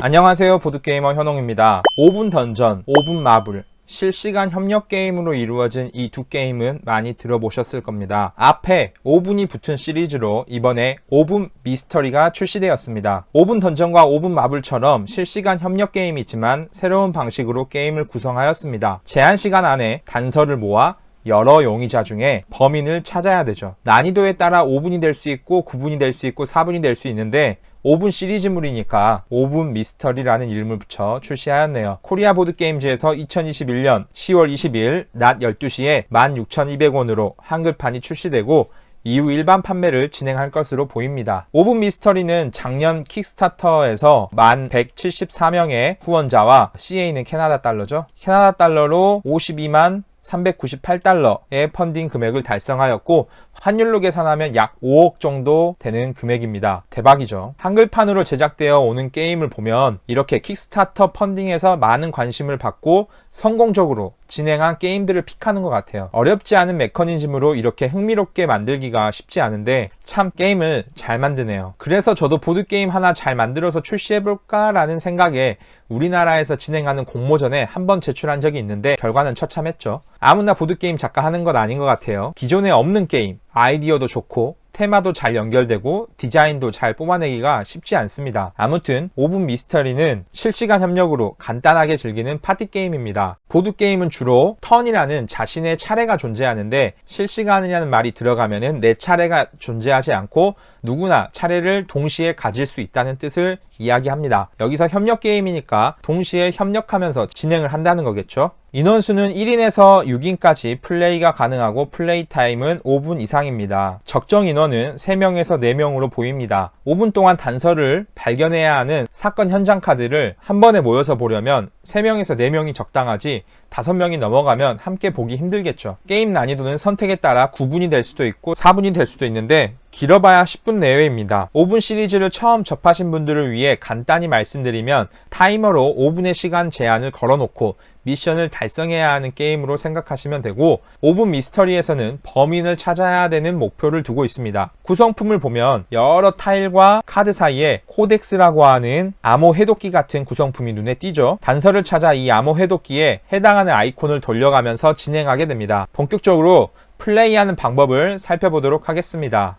안녕하세요, 보드게이머 현홍입니다. 5분 던전, 5분 마블, 실시간 협력 게임으로 이루어진 이 두 게임은 많이 들어보셨을 겁니다. 앞에 5분이 붙은 시리즈로 이번에 5분 미스터리가 출시되었습니다. 5분 던전과 5분 마블처럼 실시간 협력 게임이지만 새로운 방식으로 게임을 구성하였습니다. 제한 시간 안에 단서를 모아 여러 용의자 중에 범인을 찾아야 되죠. 난이도에 따라 5분이 될 수 있고 9분이 될 수 있고 4분이 될 수 있는데 5분 시리즈물이니까 5분 미스터리라는 이름을 붙여 출시하였네요. 코리아 보드게임즈에서 2021년 10월 20일 낮 12시에 16,200원으로 한글판이 출시되고 이후 일반 판매를 진행할 것으로 보입니다. 5분 미스터리는 작년 킥스타터에서 1174명의 후원자와 CA는 캐나다 달러죠. 캐나다 달러로 52만 398달러의 펀딩 금액을 달성하였고 환율로 계산하면 약 5억 정도 되는 금액입니다. 대박이죠. 한글판으로 제작되어 오는 게임을 보면 이렇게 킥스타터 펀딩에서 많은 관심을 받고 성공적으로 진행한 게임들을 픽하는 것 같아요. 어렵지 않은 메커니즘으로 이렇게 흥미롭게 만들기가 쉽지 않은데 참 게임을 잘 만드네요. 그래서 저도 보드게임 하나 잘 만들어서 출시해볼까 라는 생각에 우리나라에서 진행하는 공모전에 한번 제출한 적이 있는데 결과는 처참했죠. 아무나 보드게임 작가 하는 건 아닌 것 같아요. 기존에 없는 게임, 아이디어도 좋고 테마도 잘 연결되고 디자인도 잘 뽑아내기가 쉽지 않습니다. 아무튼 5분 미스터리는 실시간 협력으로 간단하게 즐기는 파티게임입니다. 보드게임은 주로 턴이라는 자신의 차례가 존재하는데 실시간이라는 말이 들어가면은 내 차례가 존재하지 않고 누구나 차례를 동시에 가질 수 있다는 뜻을 이야기합니다. 여기서 협력 게임이니까 동시에 협력하면서 진행을 한다는 거겠죠. 인원수는 1인에서 6인까지 플레이가 가능하고 플레이 타임은 5분 이상입니다. 적정 인원은 3명에서 4명으로 보입니다. 5분 동안 단서를 발견해야 하는 사건 현장 카드를 한 번에 모여서 보려면 3명에서 4명이 적당하지 5명이 넘어가면 함께 보기 힘들겠죠. 게임 난이도는 선택에 따라 9분이 될 수도 있고 4분이 될 수도 있는데 길어봐야 10분 내외입니다. 5분 시리즈를 처음 접하신 분들을 위해 간단히 말씀드리면 타이머로 5분의 시간 제한을 걸어놓고 미션을 달성해야 하는 게임으로 생각하시면 되고 5분 미스터리에서는 범인을 찾아야 되는 목표를 두고 있습니다. 구성품을 보면 여러 타일과 카드 사이에 코덱스라고 하는 암호 해독기 같은 구성품이 눈에 띄죠. 단서를 찾아 이 암호 해독기에 해당하는 아이콘을 돌려가면서 진행하게 됩니다. 본격적으로 플레이하는 방법을 살펴보도록 하겠습니다.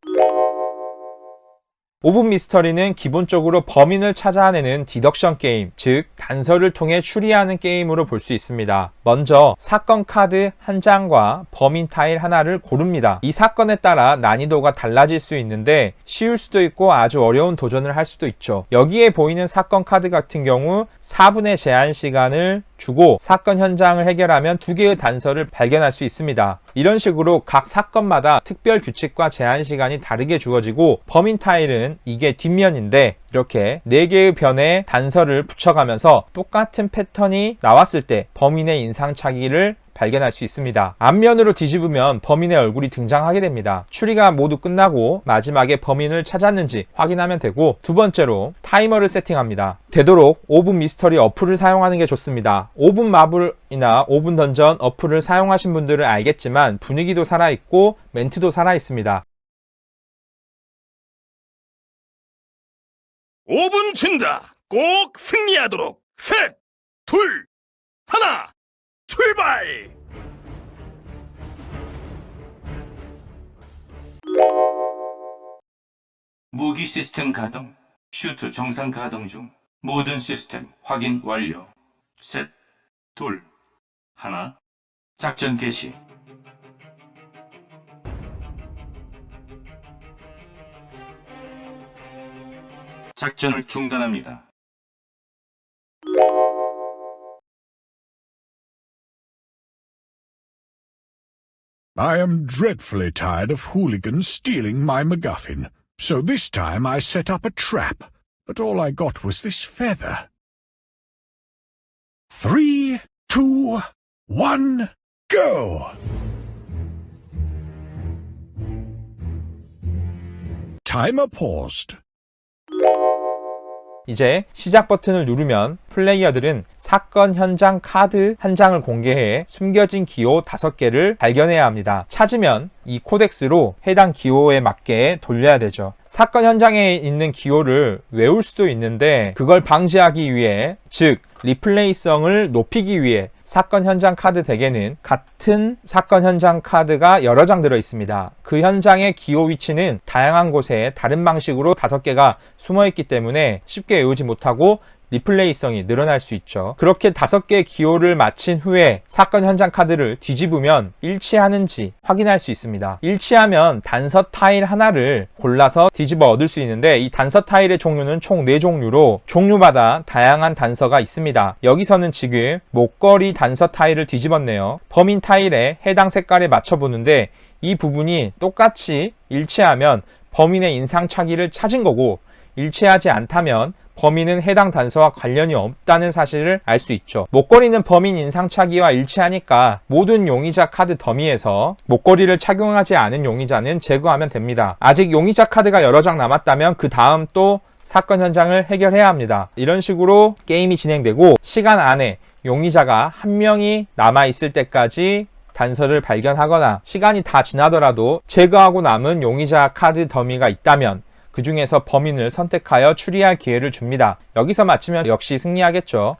5분 미스터리는 기본적으로 범인을 찾아내는 디덕션 게임, 즉 단서를 통해 추리하는 게임으로 볼 수 있습니다. 먼저 사건 카드 한 장과 범인 타일 하나를 고릅니다. 이 사건에 따라 난이도가 달라질 수 있는데 쉬울 수도 있고 아주 어려운 도전을 할 수도 있죠. 여기에 보이는 사건 카드 같은 경우 4분의 제한 시간을 주고 사건 현장을 해결하면 2개의 단서를 발견할 수 있습니다. 이런 식으로 각 사건마다 특별 규칙과 제한 시간이 다르게 주어지고 범인 타일은 이게 뒷면인데 이렇게 4개의 변에 단서를 붙여가면서 똑같은 패턴이 나왔을 때 범인의 인상착의를 발견할 수 있습니다. 앞면으로 뒤집으면 범인의 얼굴이 등장하게 됩니다. 추리가 모두 끝나고 마지막에 범인을 찾았는지 확인하면 되고 두 번째로 타이머를 세팅합니다. 되도록 5분 미스터리 어플을 사용하는 게 좋습니다. 5분 마블이나 5분 던전 어플을 사용하신 분들은 알겠지만 분위기도 살아있고 멘트도 살아있습니다. 5분 준다. 꼭 승리하도록. 셋, 둘, 하나, 출발! 무기 시스템 가동. 슈트 정상 가동 중. 모든 시스템 확인 완료. 셋, 둘, 하나. 작전 개시. 작전을 중단합니다. I am dreadfully tired of hooligans stealing my MacGuffin, so this time I set up a trap, but all I got was this feather. 3, 2, 1, go! Timer paused. 이제 시작 버튼을 누르면 플레이어들은 사건 현장 카드 한 장을 공개해 숨겨진 기호 5개를 발견해야 합니다. 찾으면 이 코덱스로 해당 기호에 맞게 돌려야 되죠. 사건 현장에 있는 기호를 외울 수도 있는데 그걸 방지하기 위해, 즉 리플레이성을 높이기 위해 사건 현장 카드 덱에는 같은 사건 현장 카드가 여러 장 들어 있습니다. 그 현장의 기호 위치는 다양한 곳에 다른 방식으로 5개가 숨어 있기 때문에 쉽게 외우지 못하고 리플레이성이 늘어날 수 있죠. 그렇게 5개의 기호를 마친 후에 사건 현장 카드를 뒤집으면 일치하는지 확인할 수 있습니다. 일치하면 단서 타일 하나를 골라서 뒤집어 얻을 수 있는데 이 단서 타일의 종류는 총 4종류로 종류마다 다양한 단서가 있습니다. 여기서는 지금 목걸이 단서 타일을 뒤집었네요. 범인 타일에 해당 색깔에 맞춰보는데 이 부분이 똑같이 일치하면 범인의 인상착의를 찾은 거고, 일치하지 않다면 범인은 해당 단서와 관련이 없다는 사실을 알 수 있죠. 목걸이는 범인 인상착의와 일치하니까 모든 용의자 카드 더미에서 목걸이를 착용하지 않은 용의자는 제거하면 됩니다. 아직 용의자 카드가 여러 장 남았다면 그 다음 또 사건 현장을 해결해야 합니다. 이런 식으로 게임이 진행되고, 시간 안에 용의자가 한 명이 남아있을 때까지 단서를 발견하거나 시간이 다 지나더라도 제거하고 남은 용의자 카드 더미가 있다면 그 중에서 범인을 선택하여 추리할 기회를 줍니다. 여기서 맞추면 역시 승리하겠죠.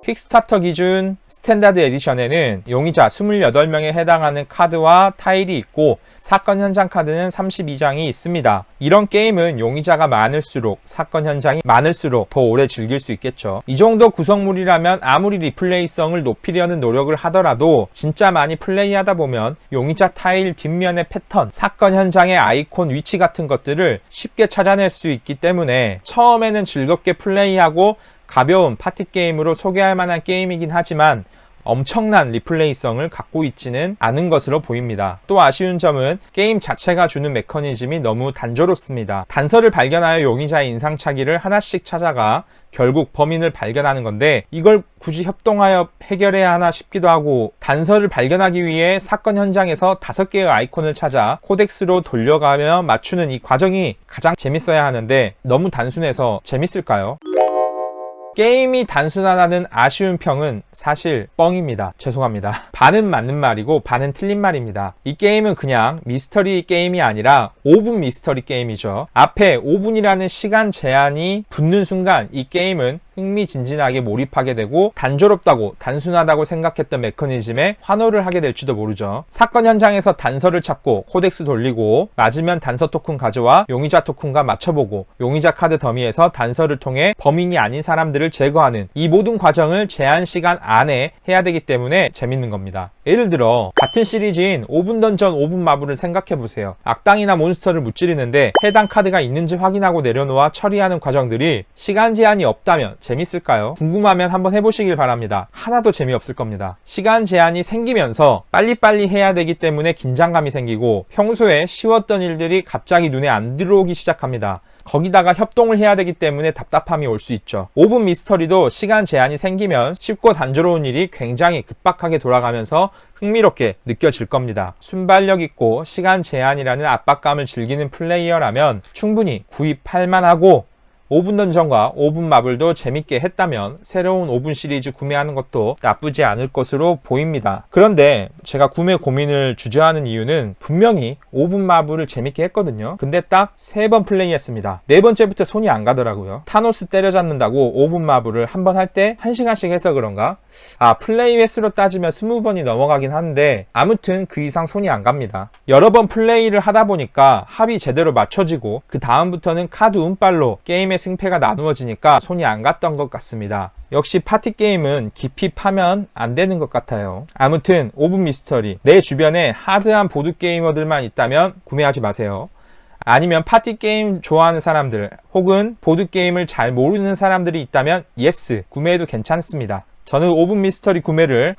퀵스타터 기준 스탠다드 에디션에는 용의자 28명에 해당하는 카드와 타일이 있고 사건 현장 카드는 32장이 있습니다. 이런 게임은 용의자가 많을수록, 사건 현장이 많을수록 더 오래 즐길 수 있겠죠. 이 정도 구성물이라면 아무리 리플레이성을 높이려는 노력을 하더라도 진짜 많이 플레이하다 보면 용의자 타일 뒷면의 패턴, 사건 현장의 아이콘 위치 같은 것들을 쉽게 찾아낼 수 있기 때문에 처음에는 즐겁게 플레이하고 가벼운 파티게임으로 소개할 만한 게임이긴 하지만 엄청난 리플레이성을 갖고 있지는 않은 것으로 보입니다. 또 아쉬운 점은 게임 자체가 주는 메커니즘이 너무 단조롭습니다. 단서를 발견하여 용의자의 인상착의를 하나씩 찾아가 결국 범인을 발견하는 건데 이걸 굳이 협동하여 해결해야 하나 싶기도 하고, 단서를 발견하기 위해 사건 현장에서 5개의 아이콘을 찾아 코덱스로 돌려가며 맞추는 이 과정이 가장 재밌어야 하는데 너무 단순해서 재밌을까요? 게임이 단순하다는 아쉬운 평은 사실 뻥입니다. 죄송합니다. 반은 맞는 말이고 반은 틀린 말입니다. 이 게임은 그냥 미스터리 게임이 아니라 5분 미스터리 게임이죠. 앞에 5분이라는 시간 제한이 붙는 순간 이 게임은 흥미진진하게 몰입하게 되고 단조롭다고, 단순하다고 생각했던 메커니즘에 환호를 하게 될지도 모르죠. 사건 현장에서 단서를 찾고 코덱스 돌리고, 맞으면 단서 토큰 가져와 용의자 토큰과 맞춰보고, 용의자 카드 더미에서 단서를 통해 범인이 아닌 사람들을 제거하는 이 모든 과정을 제한 시간 안에 해야 되기 때문에 재밌는 겁니다. 예를 들어 같은 시리즈인 5분 던전 5분 마블을 생각해보세요. 악당이나 몬스터를 무찌르는데 해당 카드가 있는지 확인하고 내려놓아 처리하는 과정들이 시간 제한이 없다면 재밌을까요? 궁금하면 한번 해보시길 바랍니다. 하나도 재미없을 겁니다. 시간 제한이 생기면서 빨리빨리 해야 되기 때문에 긴장감이 생기고, 평소에 쉬웠던 일들이 갑자기 눈에 안 들어오기 시작합니다. 거기다가 협동을 해야 되기 때문에 답답함이 올 수 있죠. 5분 미스터리도 시간 제한이 생기면 쉽고 단조로운 일이 굉장히 급박하게 돌아가면서 흥미롭게 느껴질 겁니다. 순발력 있고 시간 제한이라는 압박감을 즐기는 플레이어라면 충분히 구입할 만하고, 5분 던전과 5분 마블도 재밌게 했다면 새로운 5분 시리즈 구매하는 것도 나쁘지 않을 것으로 보입니다. 그런데 제가 구매 고민을 주저하는 이유는 분명히 5분 마블을 재밌게 했거든요. 근데 딱 3번 플레이했습니다. 4번째부터 손이 안 가더라고요. 타노스 때려잡는다고 5분 마블을 한 번 할 때 1시간씩 해서 그런가? 플레이 횟수로 따지면 20번이 넘어가긴 하는데 아무튼 그 이상 손이 안 갑니다. 여러 번 플레이를 하다 보니까 합이 제대로 맞춰지고 그 다음부터는 카드 운빨로 게임의 승패가 나누어지니까 손이 안 갔던 것 같습니다. 역시 파티게임은 깊이 파면 안 되는 것 같아요. 아무튼 5분 미스터리, 내 주변에 하드한 보드게이머들만 있다면 구매하지 마세요. 아니면 파티게임 좋아하는 사람들 혹은 보드게임을 잘 모르는 사람들이 있다면 예스, 구매해도 괜찮습니다. 저는 5분 미스터리 구매를